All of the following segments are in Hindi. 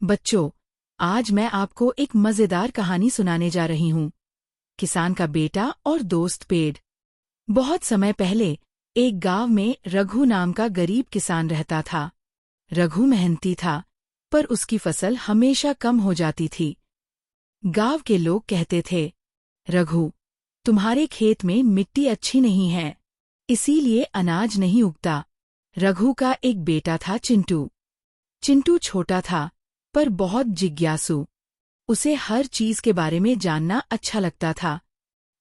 बच्चों, आज मैं आपको एक मजेदार कहानी सुनाने जा रही हूँ। किसान का बेटा और दोस्त पेड़। बहुत समय पहले एक गांव में रघु नाम का गरीब किसान रहता था। रघु मेहनती था, पर उसकी फसल हमेशा कम हो जाती थी। गांव के लोग कहते थे, रघु, तुम्हारे खेत में मिट्टी अच्छी नहीं है, इसीलिए अनाज नहीं उगता। रघु का एक बेटा था, चिंटू। चिंटू छोटा था, पर बहुत जिज्ञासु। उसे हर चीज के बारे में जानना अच्छा लगता था।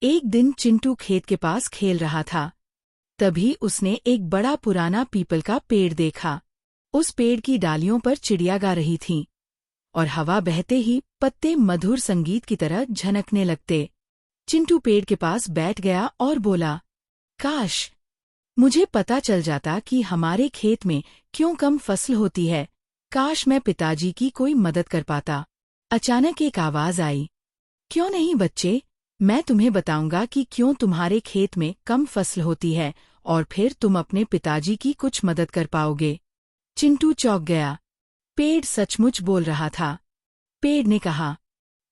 एक दिन चिंटू खेत के पास खेल रहा था। तभी उसने एक बड़ा पुराना पीपल का पेड़ देखा। उस पेड़ की डालियों पर चिड़िया गा रही थीं, और हवा बहते ही पत्ते मधुर संगीत की तरह झनकने लगते। चिंटू पेड़ के पास बैठ गया और बोला, काश मुझे पता चल जाता कि हमारे खेत में क्यों कम फसल होती है। काश मैं पिताजी की कोई मदद कर पाता। अचानक एक आवाज आई, क्यों नहीं बच्चे, मैं तुम्हें बताऊंगा कि क्यों तुम्हारे खेत में कम फसल होती है, और फिर तुम अपने पिताजी की कुछ मदद कर पाओगे। चिंटू चौंक गया। पेड़ सचमुच बोल रहा था। पेड़ ने कहा,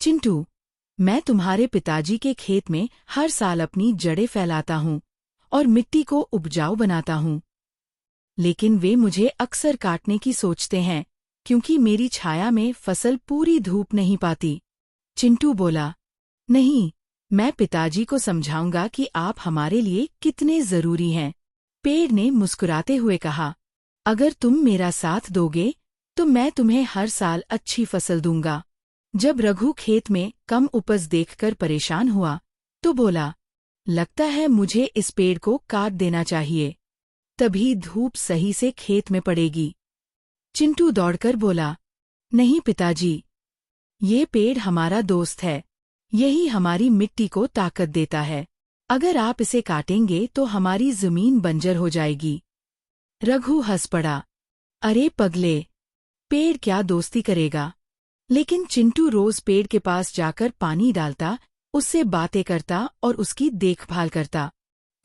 चिंटू, मैं तुम्हारे पिताजी के खेत में हर साल अपनी जड़ें फैलाता हूँ और मिट्टी को उपजाऊ बनाता हूँ। लेकिन वे मुझे अक्सर काटने की सोचते हैं, क्योंकि मेरी छाया में फसल पूरी धूप नहीं पाती। चिंटू बोला, नहीं, मैं पिताजी को समझाऊंगा कि आप हमारे लिए कितने जरूरी हैं। पेड़ ने मुस्कुराते हुए कहा, अगर तुम मेरा साथ दोगे तो मैं तुम्हें हर साल अच्छी फसल दूंगा। जब रघु खेत में कम उपज देखकर परेशान हुआ, तो बोला, लगता है मुझे इस पेड़ को काट देना चाहिए, तभी धूप सही से खेत में पड़ेगी। चिंटू दौड़कर बोला, नहीं पिताजी, ये पेड़ हमारा दोस्त है, यही हमारी मिट्टी को ताकत देता है। अगर आप इसे काटेंगे तो हमारी जमीन बंजर हो जाएगी। रघु हंस पड़ा, अरे पगले, पेड़ क्या दोस्ती करेगा। लेकिन चिंटू रोज पेड़ के पास जाकर पानी डालता, उससे बातें करता और उसकी देखभाल करता।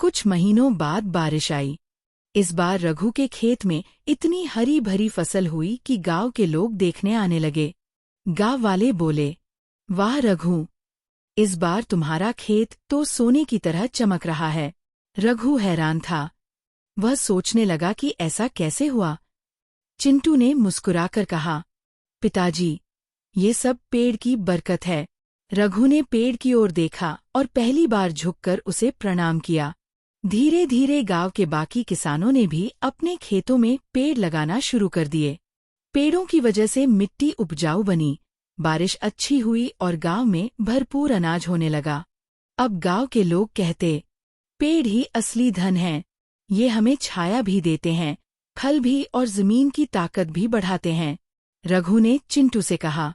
कुछ महीनों बाद बारिश आई। इस बार रघु के खेत में इतनी हरी भरी फसल हुई कि गांव के लोग देखने आने लगे। गांव वाले बोले, वाह रघु, इस बार तुम्हारा खेत तो सोने की तरह चमक रहा है। रघु हैरान था। वह सोचने लगा कि ऐसा कैसे हुआ। चिंटू ने मुस्कुराकर कहा, पिताजी, ये सब पेड़ की बरकत है। रघु ने पेड़ की ओर देखा और पहली बार झुककर उसे प्रणाम किया। धीरे धीरे गांव के बाकी किसानों ने भी अपने खेतों में पेड़ लगाना शुरू कर दिए। पेड़ों की वजह से मिट्टी उपजाऊ बनी, बारिश अच्छी हुई और गांव में भरपूर अनाज होने लगा। अब गांव के लोग कहते, पेड़ ही असली धन है, ये हमें छाया भी देते हैं, फल भी और जमीन की ताकत भी बढ़ाते हैं। रघु ने चिंटू से कहा,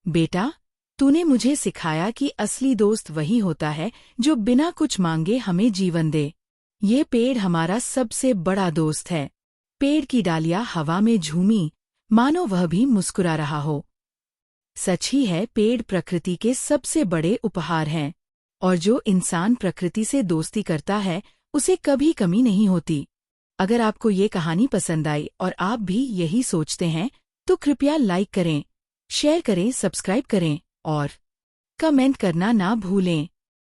बेटा, तूने मुझे सिखाया कि असली दोस्त वही होता है जो बिना कुछ मांगे हमें जीवन दे। ये पेड़ हमारा सबसे बड़ा दोस्त है। पेड़ की डालियां हवा में झूमी, मानो वह भी मुस्कुरा रहा हो। सच ही है, पेड़ प्रकृति के सबसे बड़े उपहार हैं, और जो इंसान प्रकृति से दोस्ती करता है उसे कभी कमी नहीं होती। अगर आपको ये कहानी पसंद आई और आप भी यही सोचते हैं, तो कृपया लाइक करें, शेयर करें, सब्सक्राइब करें और कमेंट करना ना भूलें।